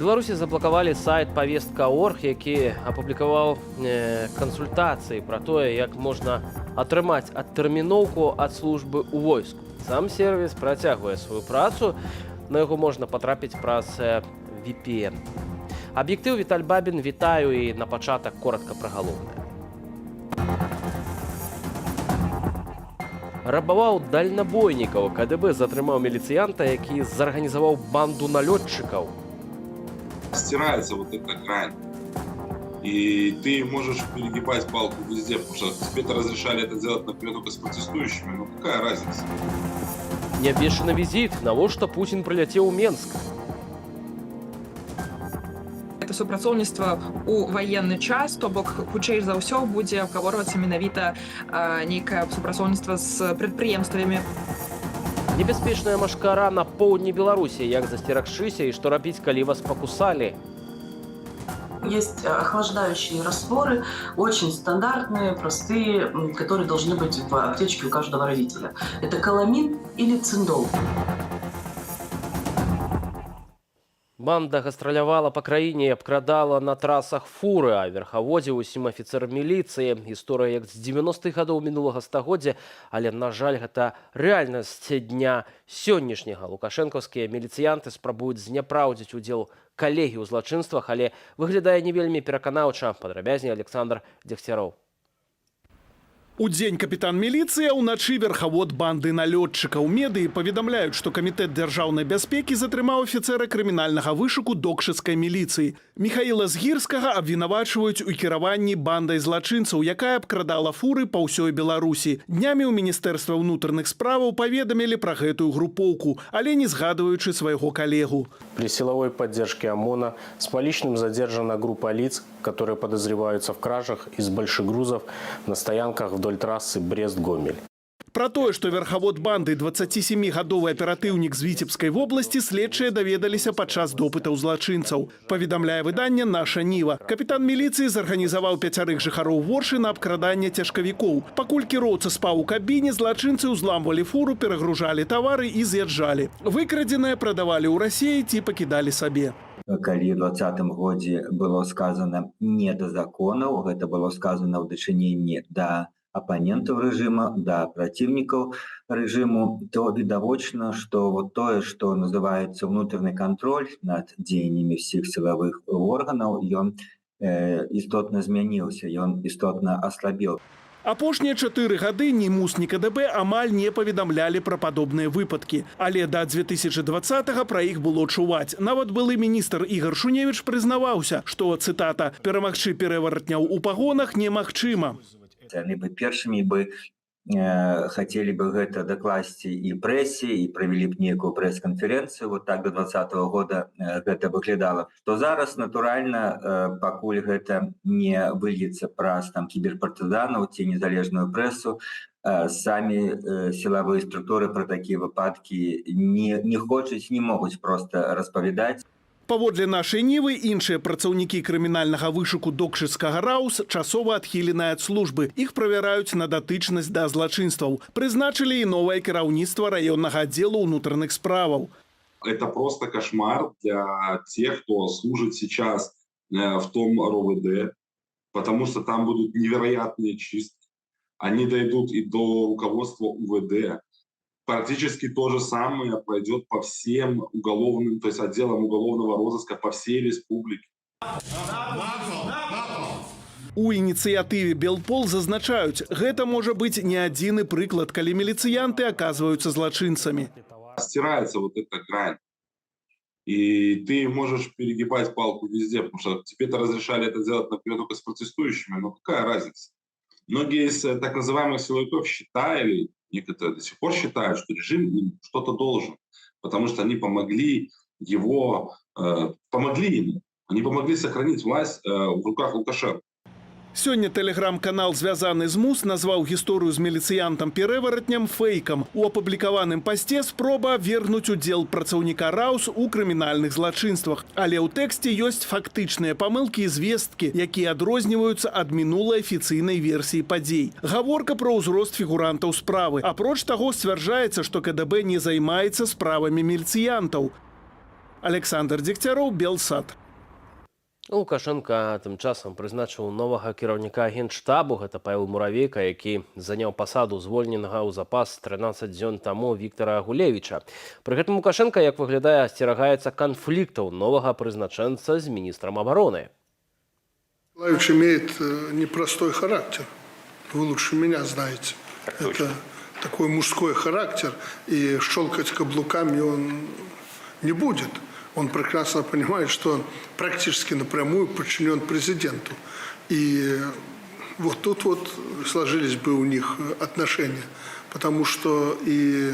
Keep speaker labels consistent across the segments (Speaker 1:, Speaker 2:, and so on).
Speaker 1: Беларусі заблакавалі сайт повестка.орг, які апублікаваў кансультацыі пра тое, як можна атрымаць адтэрміноўку ад службы ў войску. Сам сервіс працягвае сваю працу, на яго можна патрапіць праз VPN. Аб'ектыў Віталь Бабін, вітаю, і на пачатак коротка пра галоўнае. Рабаваў дальнабойнікаў. КДБ затрымаў міліцыянта, які зарганізаваў банду налётчыкаў.
Speaker 2: Стирается вот эта грань. И ты можешь перегибать палку везде, потому что тебе-то разрешали это делать, например, только с протестующими. Ну какая разница?
Speaker 1: Неабвешчаны візіт. Навошта Путін прыляцеў у Менск?
Speaker 3: Это супрацоўніцтва ў ваенны час, то бок хутчэй за ўсё будзе абгаворвацца менавіта нейкае супрацоўніцтва з прадпрыемствамі.
Speaker 1: Небяспечная машкара на поўдні Беларусі. Як засцерагчыся і што рабіць, калі вас пакусалі?
Speaker 4: Есть охлаждающие растворы, очень стандартные, простые, которые должны быть в аптечке у каждого родителя. Это каламин или циндол.
Speaker 1: Банда гастралявала па краіне і абкрадала на трасах фуры, а верхаводзіў усім афіцэр міліцыі. Гісторыя як з 90-х гадоў мінулага стагоддзя, але, на жаль, гэта рэальнасць дня сённяшняга. Лукашэнкаўскія міліцыянты спрабуюць зняпраўдзіць удзел калегі ў злачынствах, але выглядае не вельмі пераканаўча. Падрабязней Александр Дегтяров.
Speaker 5: Удзень капітан міліцыі, а ўначы верхавод банды налётчыкаў. Медыі паведамляюць, што камітэт дзяржаўнай бяспекі затрымаў афіцэра крымінальнага вышуку докшыцкай міліцыі. Міхаіла Згірскага абвінавачваюць у кіраванні бандай злачынцаў, якая абкрадала фуры па ўсёй Беларусі. Днямі ў Міністэрства ўнутраных справаў паведамілі пра гэтую групоўку, але не згадваючы свайго калегу.
Speaker 6: При силовой поддержке ОМОНа с поличным задержана группа лиц, которые подозреваются в кражах из больших грузов на стоянках вдоль трассы Брест-Гомель.
Speaker 5: Пра тое, што верхавод банды 27-гадовы аператыўнік з Віцебскай вобласці, следчыя даведаліся падчас допытаў злачынцаў. Паведамляе выданне «Наша Ніва». Капітан міліцыі зарганізаваў 5 жыхароў Воршы на абкраданне цяжкавікоў. Пакуль кіроўца спаў у кабіне, злачынцы ўзламвалі фуру, перагружалі тавары і з'язджалі. Выкрадзенае прадавалі ў Расіі ці пакідалі сабе.
Speaker 7: Калі ў 2020 годзе было сказано не да законаў, гэта было сказано ў дачыненні да апанентаў рэжыма, да праціўнікаў рэжыму, то відавочна, што вот тое, што называецца ўнутраны кантроль над дзеяннямі ўсіх сілавых органаў, ён істотна змяніўся, ён істотна аслабеў.
Speaker 5: Апошнія 4 гады ні МУС, ні КДБ амаль не паведамлялі пра падобныя выпадкі. Але да 2020-го пра іх было чуваць. Нават былы міністр Ігор Шуневіч прызнаваўся, што, цытата, «перамагчы пераваратняў у пагонах немагчыма».
Speaker 7: Яны бы першымі бы хацелі бы гэта дакласці і прэсе, і правялі б нейкую прэс-канферэнцыю. Вот так до 2020 года гэта выглядала. Што зараз, натуральна, пакуль гэта не выльецца праз кіберпартызанаў ці незалежную прэсу, самі сілавыя структуры пра такія выпадкі не хочуць, не могуць проста распавядаць.
Speaker 5: Паводле нашай Нівы, іншыя працаўнікі крымінальнага вышуку докшыцкага РАУС часова адхіленыя ад службы. Іх правяраюць на датычнасць да злачынстваў. Прызначылі і новае кіраўніцтва раённага аддзелу ўнутраных справаў.
Speaker 2: Это просто кошмар для тех, кто служит сейчас в том РОВД, потому что там будут невероятные чистки. Они дойдут и до руководства УВД. Практически то же самое пройдет по всем уголовным, то есть отделам уголовного розыска по всей республике.
Speaker 5: У ініцыятыве «Белпол» зазначаюць, гэта можа быць не адзіны прыклад, калі міліцыянты аказваюцца злачынцамі.
Speaker 2: Стирается вот эта грань. И ты можешь перегибать палку везде, потому что тебе-то разрешали это делать, например, только с протестующими. Но какая разница? Многие из так называемых силовиков считали, некоторые до сих пор считают, что режим им что-то должен, потому что они помогли ему, они помогли сохранить власть в руках Лукашенко.
Speaker 5: Сёння тэлеграм-канал, звязаны з МУС, назваў гісторыю з міліцыянтам-пераваратням фэйкам. У апублікаваным пасце спроба абвергнуць удзел працаўніка РАУС у крымінальных злачынствах. Але ў тэксце ёсць фактычныя памылкі і звесткі, якія адрозніваюцца ад мінулай афіцыйнай версіі падзей. Гаворка пра ўзрост фігурантаў справы. Апроч таго, сцвярджаецца, што КДБ не займаецца справамі міліцыянтаў. Александр Дегтяров, Белсат.
Speaker 1: Лукашенко тым часам прызначыў новага кіраўніка генштабу, гэта Павел Муравейка, які заняў пасаду звольненага ў запас 13 дзён таму Віктара Гулевіча. Пры гэтым Лукашенко, як выглядае, асцерагаецца канфліктаў новага прызначэнца з міністрам обороны.
Speaker 8: Николаевич имеет непростой характер. Вы лучше меня знаете. Это такой мужской характер, и щелкать каблуками он не будет. Он прекрасно понимает, что он практически напрямую подчинен президенту. И вот тут вот сложились бы у них отношения. Потому что и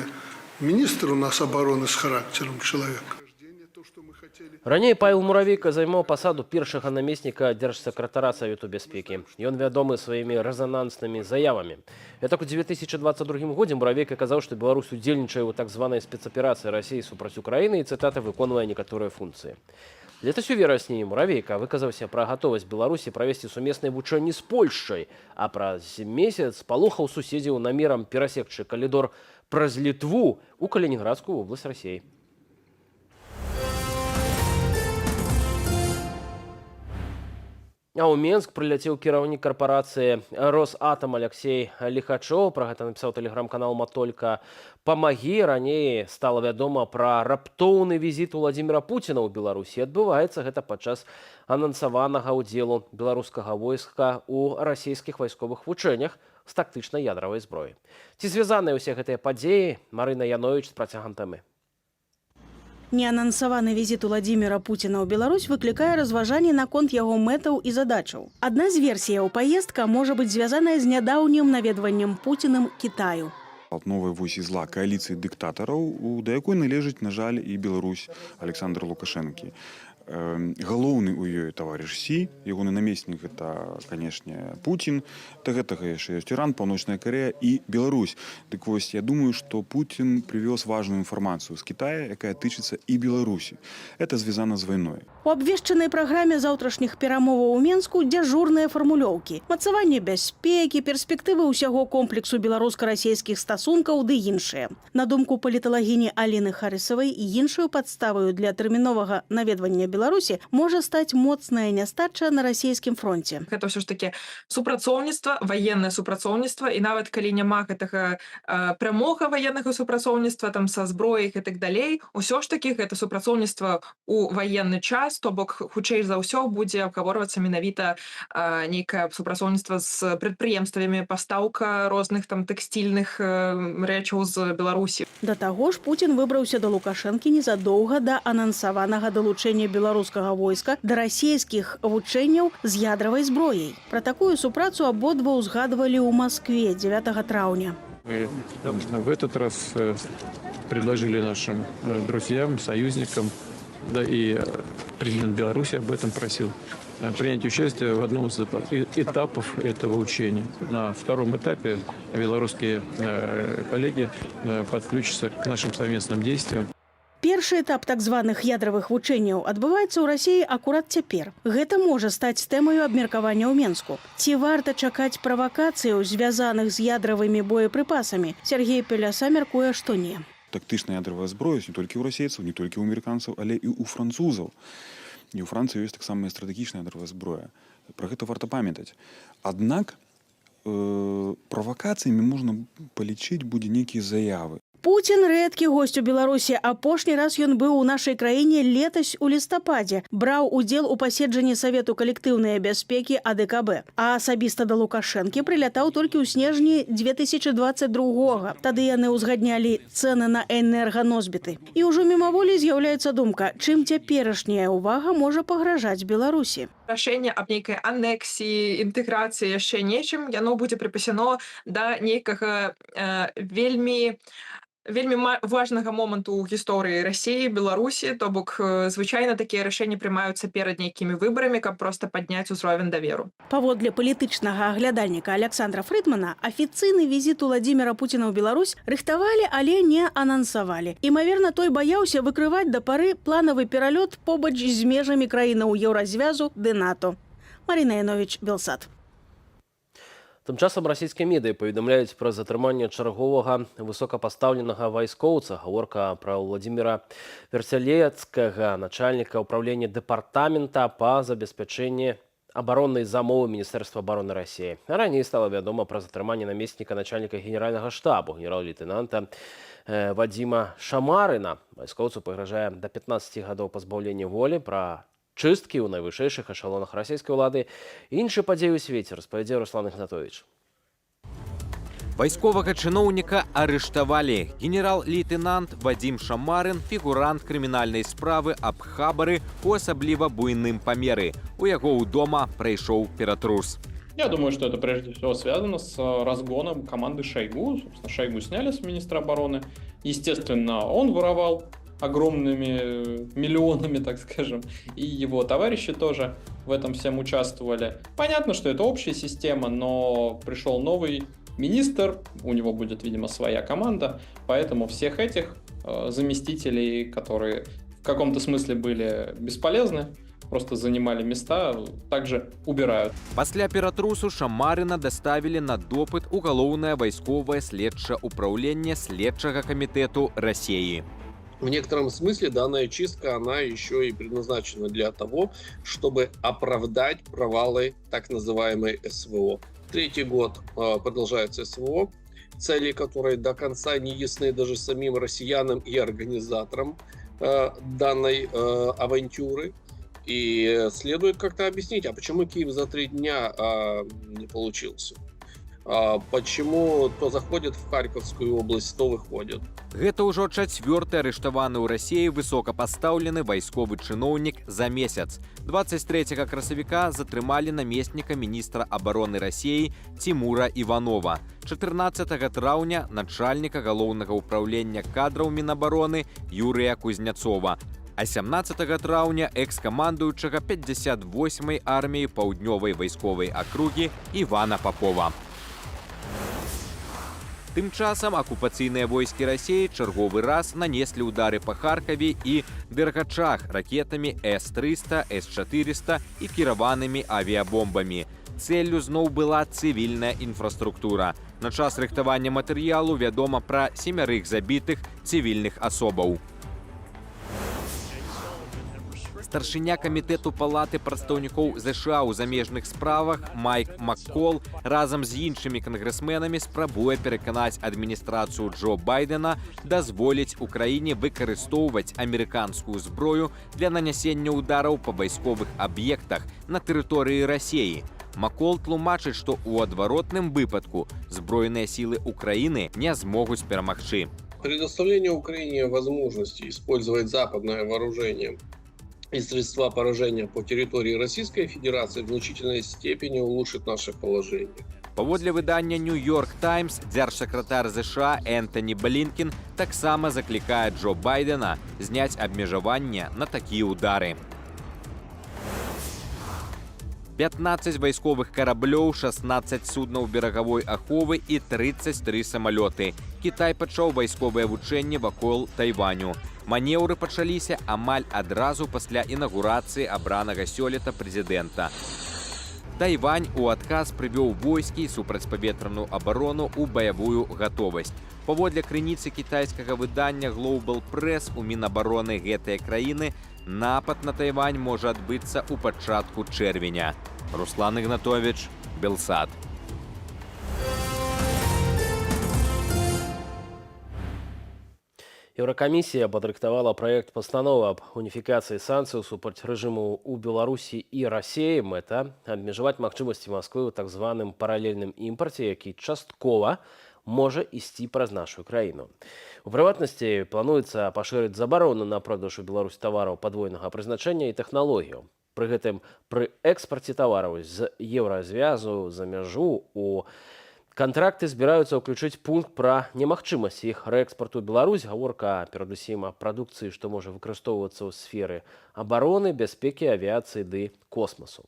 Speaker 8: министр у нас обороны с характером человек.
Speaker 1: Раней Павел Муравейка займаў пасаду першага намесніка дзяржсакратара Савету бяспекі. Ён вядомы сваімі рэзананснымі заявамі. Так у 2022 годзе Муравейка казаў, што Беларусь удзельнічае ў так званай спецаперацыі Расіі супраць Украіны і, цытата, выконвае некаторыя функцыі. Летась у верасні Муравейка выказаўся пра гатовасць Беларусі правесці сумесныя вучэнні з Польшчай, а праз месяц палохаў суседзяў намерам перасекчы калідор праз Літву ў Калінінградскую вобласць Расіі. А ў Менск прыляцеў кіраўнік карпорацыі «Росатом» Алексей Лихачоў. Пра гэта напісаў тэлеграм-канал «Матолька Памагі». Раней стала вядома пра раптоўны візіт Владзіміра Пуціна ў Беларусі. Адбываецца гэта падчас анансаванага ўдзелу беларускага войска ў расійскіх вайсковых вучэннях з тактычнай ядравай зброі. Ці звязаныя ўсе гэтыя падзеі? Марына Яновіч з працягам тэмы.
Speaker 9: Неанансаваны візіт Владзіміра Пуціна ў Беларусь выклікае разважанні наконт яго мэтаў і задачаў. Адна з версіяў паездка можа быць звязаная з нядаўнім наведваннем Пуціным Кітаю.
Speaker 10: Новая вось зла коаліцыі дыктатараў, да якой належыць, на жаль, і Беларусь Александра Лукашэнкі. Галоўны ў ёй таварыш Сі, ягоны намеснік гэта, канешне, Пуцін, да гэтага яшчэ ёсць Іран, Паўночная Карэя і Беларусь. Дык вось, я думаю, што Пуцін прывёз важную інфармацыю з Кітая, якая тычыцца і Беларусі. Это звязана з вайной.
Speaker 9: У абвешчанай праграме заўтрашніх перамоваў у Менску дзяжурныя фармулёўкі, мацаванне бяспекі, перспектывы ўсяго комплексу беларуска-расійскіх стасункаў ды іншыя. На думку паліталагіні Аліны Харысавай, іншую падставаю для тэрміновага наведвання Беларусі можа стаць моцная нястача на расійскім фронце.
Speaker 3: Гэта ўсё ж такі супрацоўніцтва, ваеннае супрацоўніцтва, і нават калі няма гэтага прамога ваеннага супрацоўніцтва там са зброяй і так далей, усё ж такі гэта супрацоўніцтва ў ваенны час, то бок хутчэй за ўсё будзе абгаворвацца менавіта нейкае супрацоўніцтва з прадпрыемствамі, пастаўка розных там тэкстільных рэчаў з Беларусі.
Speaker 9: Да таго ж Пуцін выбраўся да Лукашэнкі незадоўга да анансаванага далучэння беларускага войска да расійскіх вучэнняў з ядравай зброяй. Пра такую супрацу абодва ўзгадвалі ў Маскве 9 траўня.
Speaker 11: Мы в этот раз предложили нашим друзьям, союзникам, да и президент Беларуси об этом просил, принять участие в одном из этапов этого учения. На втором этапе белорусские коллеги подключатся к нашим совместным действиям.
Speaker 9: Першы этап так званых ядравых вучэнняў адбываецца ў Расіі акурат цяпер. Гэта можа стаць тэмаю абмеркавання ў Менску. Ці варта чакаць правакацыяў, звязаных з ядравымі боепрыпасамі? Сергей Пеляса мяркуе, што не.
Speaker 10: Тактычная ядравая зброя не толькі ў расейцаў, не толькі ў амерыканцаў, але і ў французаў. І ў Францыі ёсць таксама стратэгічная ядравая зброя. Пра гэта варта памятаць. Аднак правакацыямі можна палічыць будзе нейкія заявы.
Speaker 9: Пуцін рэдкі госць у Беларусі. Апошні раз ён быў у нашай краіне летась у лістападзе. Браў удзел у паседжанні Савету калектыўнай бяспекі АДКБ. А асабіста да Лукашэнкі прылятаў толькі ў снежні 2022-го. Тады яны ўзгаднялі цэны на энерганосьбіты. І ўжо мімаволі з'яўляецца думка, чым цяперашняя ўвага можа пагражаць Беларусі.
Speaker 3: Рашэнне аб нейкай анексіі, інтэграцыі, яшчэ нечым, яно будзе прыпісано да нейкага вельмі важнага моманту ў гісторыі Расіі, Беларусі, то бок звычайна такія рашэнні прымаюцца перад нейкімі выбарамі, каб проста падняць узровень даверу.
Speaker 9: Паводле палітычнага аглядальніка Александра Фрыдмана, афіцыйны візіт Владзіміра Пуціна ў Беларусь рыхтавалі, але не анансавалі. Імаверна, той баяўся выкрываць да пары планавы пералёт побач з межамі краінаў Еўразвязу ды НАТО. Марына Яновіч, Белсат.
Speaker 1: Тым часам расійскія медыі паведамляюць пра затрыманне чарговага высокапастаўленага вайскоўца. Гаворка пра Владимира Версалецкага, начальніка ўправлення дэпартамента па забеспячэнні оборонной замовы Министерства обороны России. Ранее стало вядома про затрыманне наместника начальника генерального штаба, генерал-лейтенанта Вадима Шамарына. Вайскоўцу пагражае до 15 гадоў пазбаўлення волі. Пра чысткі ў найвышэйшых эшалонах расійскай улады і іншыя падзеі ў свеце распавядзе Руслан Ігнатович.
Speaker 12: Вайсковага чыноўніка арыштавалі. Генерал-лейтенант Вадим Шамарын – фігурант крымінальнай справы аб хабары у асабліва буйным памеры. У яго ў дома прайшоў ператрус.
Speaker 13: Я думаю, что это прежде всего связано с разгоном команды Шойгу. Собственно, Шойгу сняли с министра обороны. Естественно, он воровал огромными миллионами, так скажем, и его товарищи тоже в этом всем участвовали. Понятно, что это общая система, но пришел новый министр, у него будет, видимо, своя команда, поэтому всех этих заместителей, которые в каком-то смысле были бесполезны, просто занимали места, также убирают.
Speaker 12: Пасля ператрусу Шамарына доставили на допыт уголовное вайсковое следчае управление Следчага комитету России.
Speaker 14: В некотором смысле данная чистка, она еще и предназначена для того, чтобы оправдать провалы так называемой СВО. Третий год продолжается СВО, цели которой до конца не ясны даже самим россиянам и организаторам данной авантюры. И следует как-то объяснить, а почему Киев за 3 дня не получился? Почему то заходит в Харьковскую область, то выходит.
Speaker 12: Гэта ўжо 4-й арыштаваны ў Расіі высокапастаўлены вайсковы чыноўнік за месяц. 23 красавіка затрымалі наместніка міністра обороны Расіі Тимура Иванова. 14 траўня начальніка галоўнага ўправлення кадраў Мінабароны Юрыя Кузняцова. А 17 траўня экс-камандуючага 58-й арміі паўднёвай вайсковай акругі Івана Попова. Тым часам акупацыйныя войскі Расіі чарговы раз нанеслі ўдары па Харкаве і Дергачах ракетамі С-300, С-400 і кіраванымі авіябомбамі. Цэллю зноў была цывільная інфраструктура. На час рыхтавання матэрыялу вядома пра 7 забітых цывільных асобаў. Старшыня камітэту палаты прадстаўнікоў ЗША ў замежных справах Майк Маккол разам з іншымі кангрэсменамі спрабуе пераканаць адміністрацыю Джо Байдена дазволіць Украіне выкарыстоўваць амерыканскую зброю для нанясення ўдараў па вайсковых аб'ектах на тэрыторыі Расіі. Маккол тлумачыць, што ў адваротным выпадку збройныя сілы Украіны не змогуць перамагчы.
Speaker 14: Предоставление Украине возможности использовать западное вооружение и средства поражения по территории Российской Федерации в значительной степени улучшит наше положение.
Speaker 12: Паводле выдання «Нью-Йорк Таймс» дзяржсакратар ЗША Энтоні Блінкен таксама заклікае Джо Байдена зняць абмежаванне на такія ўдары. 15 вайсковых караблёў, 16 суднаў берагавой аховы і 33 самалёты. Кітай пачаў вайсковае вучэнне вакол Тайваню. Манеўры пачаліся амаль адразу пасля інагурацыі абранага сёлета прэзідэнта. Тайвань у адказ прывёў войскі і супрацьпаветраную абарону ў баявую гатовасць. Паводле крыніцы кітайскага выдання Global Press у Мінабароны гэтай краіны напад на Тайвань можа адбыцца ў пачатку чэрвеня. Руслан Ігнатович, Белсат.
Speaker 1: Еўракамісія падрыхтавала праект пастановы аб уніфікацыі санкцыяў супраць рэжыму ў Беларусі і Расіі. Мэта абмежаваць магчымасці Масквы ў так званым паралельным імпарце, які часткова можа ісці праз нашу краіну. У прыватнасці плануецца пашырыць забарону на продаж у Беларусі тавараў падвойнага прызначэння і тэхналогію. Пры гэтым пры экспарце тавараў з еўразвязу за мяжу у кантракты збіраюцца ўключыць пункт пра немагчымасць іх рээкспарту ў Беларусь. Гаворка перадусім аб прадукцыі, што можа выкарыстоўвацца ў сферы абароны, бяспекі, авіяцыі ды космасу.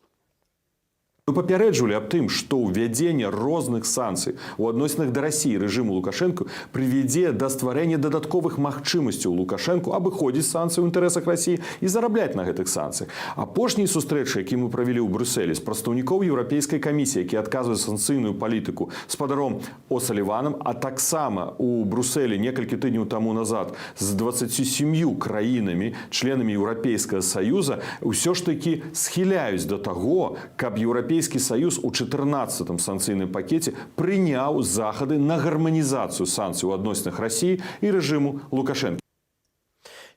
Speaker 15: Мы папярэджвалі аб тым, што ўвядзенне розных санкцый у адносінах да Расіі рэжыму Лукашэнку прывядзе да стварэння дадатковых магчымасцяў Лукашэнку абыходзіць санкцыі ў інтарэсах Расіі і зарабляць на гэтых санкцыях. Апошнія сустрэчы, які мы правялі ў Брюсселі з прадстаўнікоў Еўрапейскай камісіі, які адказваюць санкцыйную палітыку спадаром О'Саліванам, а таксама у Брюсселі некалькі тыдняў таму назад з 27 краінамі, членамі Еўрапейскага Саюза, ўсё ж такі схіляюць да таго, каб Еўрапейскі Саюз у 14-м санкцыйным пакеце прыняў захады на гарманізацыю санкцый у адносінах Расіі і рэжыму Лукашэнкі.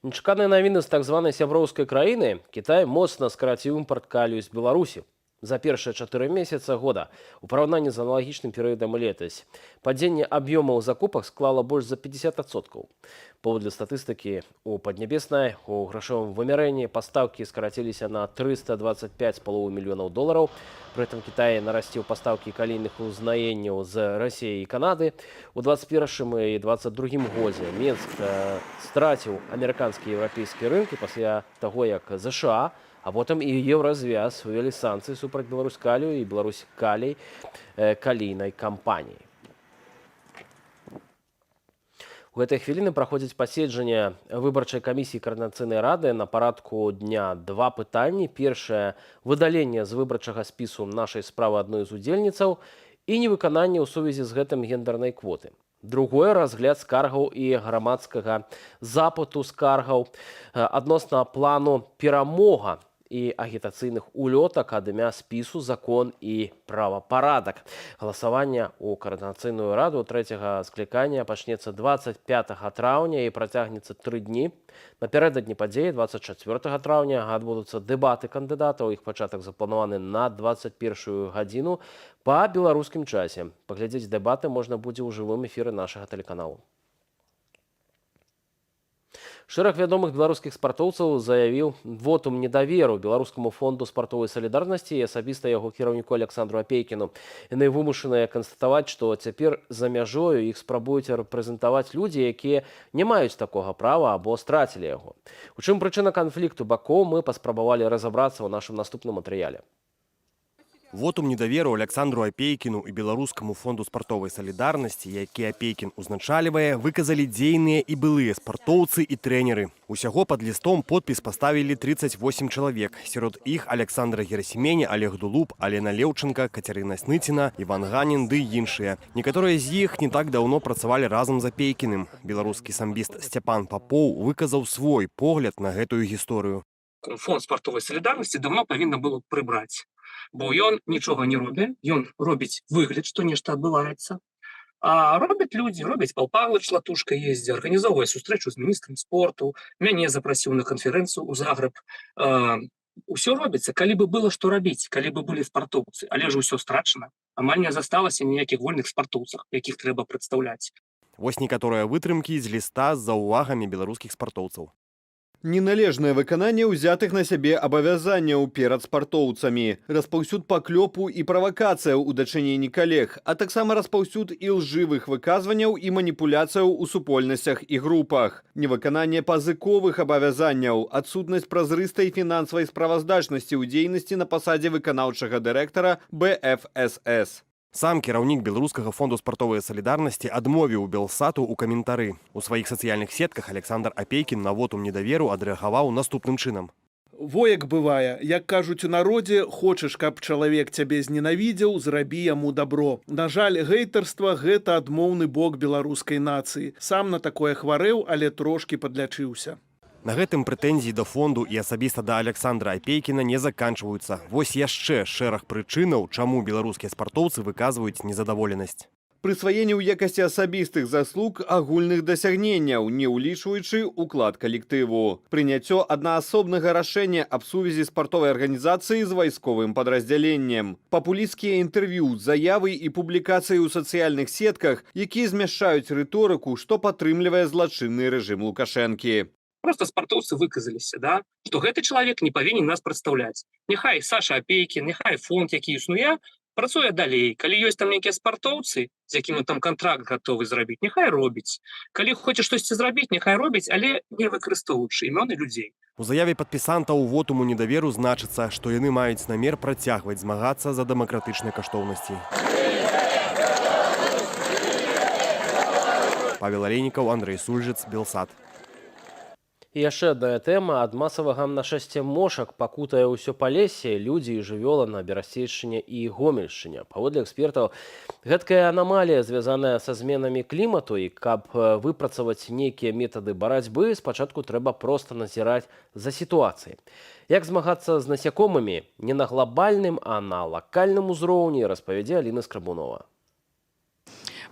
Speaker 1: Нечаканыя навіны з так званай сяброўскай краіны. Кітай моцна скараціў імпарт калію з Беларусі. За першыя 4 месяца года у параўнанні з аналагічным перыядам летась падзенне аб'ёмаў закупак склала больш за 50%. Паводле статыстыкі, у Паднябеснай у грашовым вымярэнні пастаўкі скараціліся на $325,5 мільёнаў. Пры этом Кітай нарасціў пастаўкі калійных узнаенняў з Расіі і Канады. У 21 і 22 годзе Мінск страціў амерыканскія і еўрапейскія рынкі пасля таго, як ЗША, а потым і Еўразвяз увялі санкцыі супраць Беларуськалію і Беларускалій калійнай кампаніі. У гэтай хвіліны праходзіць паседжанне выбарчай камісіі каардынацыйнай рады. На парадку дня 2 пытанні. Першае – выдаленне з выбарчага спісу нашай справы адной з удзельніцаў і невыкананне ў сувязі з гэтым гендернай квоты. Другое – разгляд скаргаў і грамадскага запыту скаргаў адносна плану перамога і агітацыйных улётак ад імя спісу «Закон і правапарадак». Галасаванне ў каардынацыйную раду 3-го склікання пачнецца 25 траўня і працягнецца 3 дні. Напярэдадні падзеі 24 траўня адбудуцца дэбаты кандыдатаў. Іх пачатак запланаваны на 21 гадзіну па беларускім часе. Паглядзець дэбаты можна будзе ў жывым эфіры нашага тэлеканалу. Шэраг вядомых беларускіх спартоўцаў заявіў вотум недаверу беларускаму фонду спартовай салідарнасці і асабіста яго кіраўніку Александру Апейкіну. Яны вымушаныя канстатаваць, што цяпер за мяжою іх спрабуюць рэпрэзентаваць людзі, якія не маюць такога права або страцілі яго. У чым прычына канфлікту бакоў, мы паспрабавалі разабрацца ў нашым наступным матэрыяле.
Speaker 16: Вотум недаверу Александру Апейкіну і беларускаму фонду спартовай салідарнасці, які Апейкін узначальвае, выказалі дзейныя і былыя спартоўцы і трэнеры. Усяго пад лістом подпіс паставілі 38 чалавек. Сярод іх Александра Герасімене, Олег Дулуб, Алена Леўченка, Кацярына Сныціна, Іван Ганін ды іншыя. Некаторыя з іх не так даўно працавалі разам з Апейкіным. Беларускі самбіст Сцяпан Папоў выказаў свой погляд на гэтую гісторыю.
Speaker 17: Фонд спартовай салідарнасці давно павінна было прыбраць. Бо ён нічога не робіць, ён робіць выгляд, што нешта адбываецца. А робяць людзі, робяць Пал Павлович Латушка ездзі, арганізоўвае сустрэчу з міністрам спорту, мяне запрасіў на канферэнцыю ў Загрэб. Усё робіцца, калі бы было што рабіць, калі бы былі спартоўцы, але ж усё страчана. Амаль не засталася ніякіх вольных спартоўцаў, якіх трэба прадстаўляць.
Speaker 16: Вось некаторыя вытрымкі з ліста з заўвагамі беларускіх спартоўцаў.
Speaker 18: Неналежнае выкананне ўзятых на сябе абавязанняў перад спартоўцамі, распаўсюд паклёпу і правакацыяў у дачыненні калег, а таксама распаўсюд і лжывых выказванняў і маніпуляцыяў у супольнасцях і групах, невыкананне пазыковых абавязанняў, адсутнасць празрыстай фінансавай справаздачнасці ў дзейнасці на пасадзе выканаўчага дырэктара БФСС.
Speaker 16: Сам кіраўнік беларускага фонду спартовай салідарнасці адмовіў Белсату ў каментары. У сваіх сацыяльных сетках Александр Апейкін на вотум недаверу адрэагаваў наступным чынам.
Speaker 5: Во як бывае, як кажуць у народзе, хочаш, каб чалавек цябе зненавідзеў, зрабі яму дабро. На жаль, гейтарства – гэта адмоўны бок беларускай нацыі. Сам на такое хварэў, але трошкі падлячыўся.
Speaker 16: На гэтым прэтэнзіі да фонду і асабіста да Александра Апейкіна не заканчваюцца. Вось яшчэ шэраг прычынаў, чаму беларускія спартоўцы выказваюць незадаволенасць.
Speaker 18: Прысваенне ў якасці асабістых заслуг агульных дасягненняў, не ўлічваючы ўклад калектыву. Прыняццё аднаасобнага рашэння аб сувязі спартовай арганізацыі з вайсковым падраздзяленнем. Папулісцкія інтэрв'ю, заявы і публікацыі ў сацыяльных сетках, якія змяшчаюць рыторыку, што падтрымлівае злачынны рэжым Лукашэнкі.
Speaker 17: Просто спартоўцы выказаліся, да, што гэты чалавек не павінен нас прадстаўляць. Няхай Саша Апейкін, няхай фонд, які існуе, працуе далей. Калі ёсць там нейкія спартоўцы, з якімі там кантракт гатовы зрабіць, няхай робіць. Калі хоча штосьці зрабіць, няхай робіць, але не выкарыстоўваючы імёны людзей.
Speaker 16: У заяве падпісантаў вотуму недаверу значыцца, што яны маюць намер працягваць змагацца за дэмакратычныя каштоўнасці. Павел Олейнікаў, Андрей Сульжыц, Белсат.
Speaker 1: І яшчэ одна тэма. Ад масавага нашэсця мошак пакутае ўсё палесе, людзі і жывёла на Берасцейшчыне і Гомельшчыне. Паводле экспертаў, гэткая анамалія звязаная са зменамі клімату, і каб выпрацаваць нейкія метады барацьбы, спачатку трэба проста назіраць за сітуацыяй. Як змагацца з насякомымі не на глобальным, а на лакальным узроўні, распавядзе Аліна Скрабунова.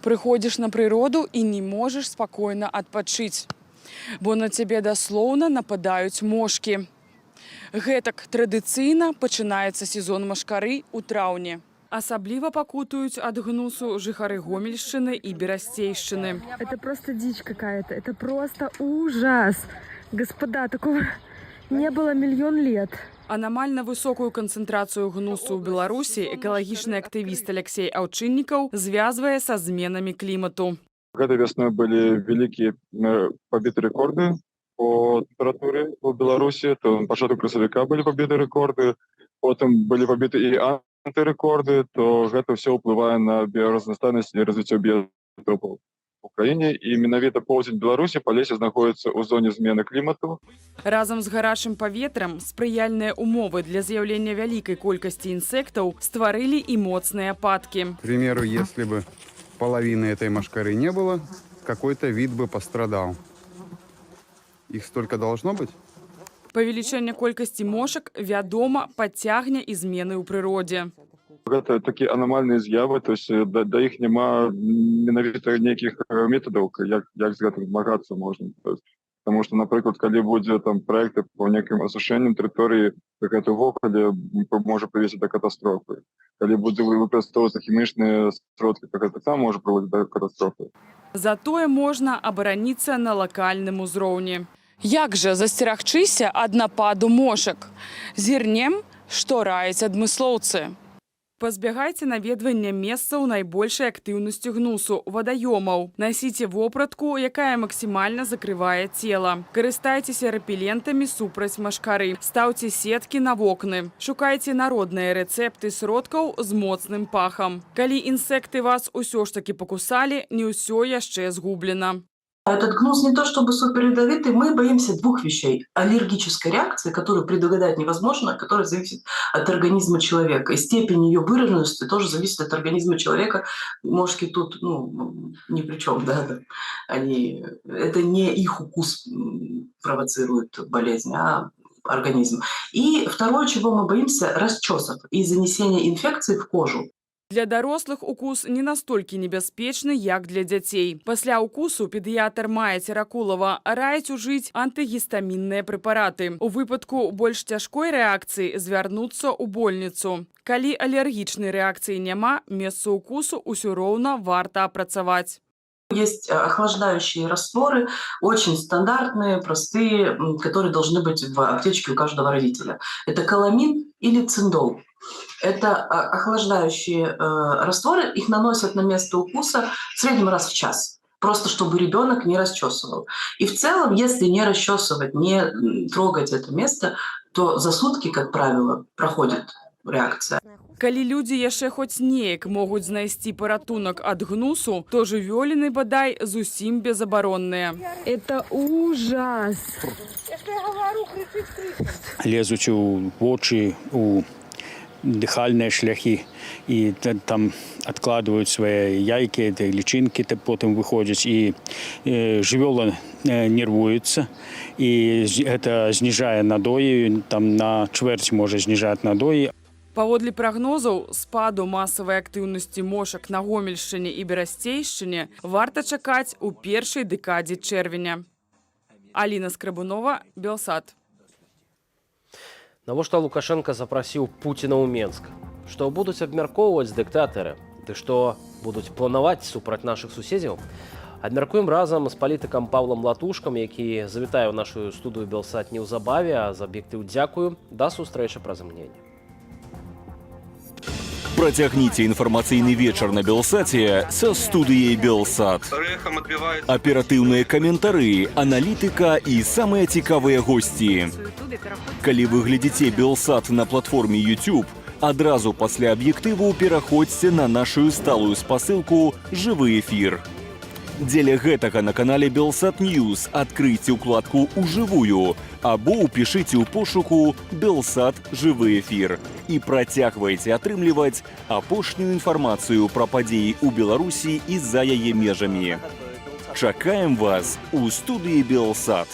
Speaker 19: Прыходзіш на прыроду і не можаш спакойна адпачыць, бо на цябе даслоўна нападаюць мошкі. Гэтак традыцыйна пачынаецца сезон машкары ў траўні. Асабліва пакутуюць ад гнусу жыхары Гомельшчыны і Берасцейшчыны.
Speaker 20: Это просто дичь какая-то, это просто ужас. Господа, такого не было миллион лет.
Speaker 19: Анамальна высокую канцэнтрацыю гнусу ў Беларусі экалагічны актывіст Алексей Аўчыннікаў звязвае са зменамі клімату.
Speaker 21: Гэтай весной были великие побиты рекорды по температуре в Беларуси. То початку красавіка были побиты рекорды, потом были побиты и антирекорды, то гэта все уплывае на биоразнастайнасць і развіццё біотопаў в Украине. І менавіта поўдзень Беларусі па лесе знаходіцца ў зоне змены клімату.
Speaker 19: Разам з гарачым паветрам спрыяльныя умовы для з'яўлення вялікай колькасці інсектаў стварылі і моцныя ападкі.
Speaker 22: К примеру, если бы половины этой машкары не было, какой-то вид бы пострадал. Их столько должно быть?
Speaker 19: Павелічэнне колькасці мошак, вядома, падцягне і змены ў прыродзе.
Speaker 21: Гэта такія анамальныя з'явы, то есть да іх няма менавіта нейкіх метадаў, як з гэтым змагацца можна. Потому что, напрыклад, калі будзе там проекты по некім асушэнню тэрыторыі, гэта ўвогуле можа прывесці да катастрофы. Калі будзе выкарыстоўвацца хімічныя сродкі, то гэта таксама можа прыводзіць да катастрофы.
Speaker 19: Затое можна абараніцца на лакальным узроўні. Як жа засцерагчыся ад нападу мошак? Зірнем, што раяць адмыслоўцы. Пазбягайце наведвання месцаў найбольшай актыўнасцю гнусу, вадаёмаў. Насіце вопратку, якая максімальна закрывае цела. Карыстайцеся рэпелентамі супраць машкары. Стаўце сеткі на вокны. Шукайце народныя рэцэпты сродкаў з моцным пахам. Калі інсекты вас усё ж таки пакусалі, не ўсё яшчэ згублена.
Speaker 4: Этот гнус не то чтобы супер ядовитый, мы боимся двух вещей. Аллергической реакции, которую предугадать невозможно, которая зависит от организма человека. И степень ее выраженности тоже зависит от организма человека. Мошки тут ни при чем. Да? Это не их укус провоцирует болезнь, а организм. И второе, чего мы боимся, расчесов и занесения инфекции в кожу.
Speaker 19: Для дарослых укус не настолькі небяспечны, як для дзяцей. Пасля укусу педыятр Майя Церакулова раіць ужыць антыгістамінныя прэпараты. У выпадку больш цяжкой рэакцыі звярнуцца ў больніцу. Калі алергічнай рэакцыі няма, месца укусу ўсё роўна варта апрацаваць.
Speaker 4: Есть охлаждающие растворы, очень стандартные, простые, которые должны быть в аптечке у каждого родителя. Это каламин или циндол. Это охлаждающие растворы, их наносят на место укуса в среднем раз в час. Просто чтобы ребенок не расчесывал. И в целом, если не расчесывать, не трогать это место, то за сутки, как правило, проходит реакция.
Speaker 19: Калі людзі яшчэ хоць неяк могуць знайсці паратунак ад гнусу, то жывёліны бадай зусім безабаронныя.
Speaker 20: Это ужас.
Speaker 23: Лезуць у вочы, у дыхальныя шляхі і там адкладваюць свае яйкі, лічынкі потым выходзяць, і жывёла нервуецца, і гэта зніжае надоі, там на чвэрць можа зніжаць надоі.
Speaker 19: Паводле прагнозаў спаду масавай актыўнасці мошак на Гомельшчыне і Берасцейшчыне варта чакаць у першай дэкадзе чэрвеня. Аліна Скрабунова, Белсат.
Speaker 1: Навошта Лукашенко запрасіў Пуціна ў Менск? Што будуць абмяркоўваць дыктатары? Ды што будуць планаваць супраць нашых суседзяў? Абмяркуем разам з палітыкам Павлам Латушкам, які завітае ў нашу студыю Белсат неўзабаве, а за аб'ектыў дзякую. Да сустрэчы праз імгненне.
Speaker 2: Працягніце інфармацыйны вечар на Белсаце са студыяй Белсат. Аператыўныя каментары, аналітыка і самыя цікавыя госці. Калі вы глядзіце Белсат на платформе YouTube, адразу пасля аб'ектыву пераходзьце на нашу сталую спасылку «Жывы эфір». Дзеля гэтага на канале Белсат Ньюс адкрыйце ўкладку «Ужывую» або ўпішыце ў пошуку «Белсат Жывы эфір» і працягвайце атрымліваць апошнюю інфармацыю пра падзеі ў Беларусі і за яе межамі. Чакаем вас у студыі Белсат.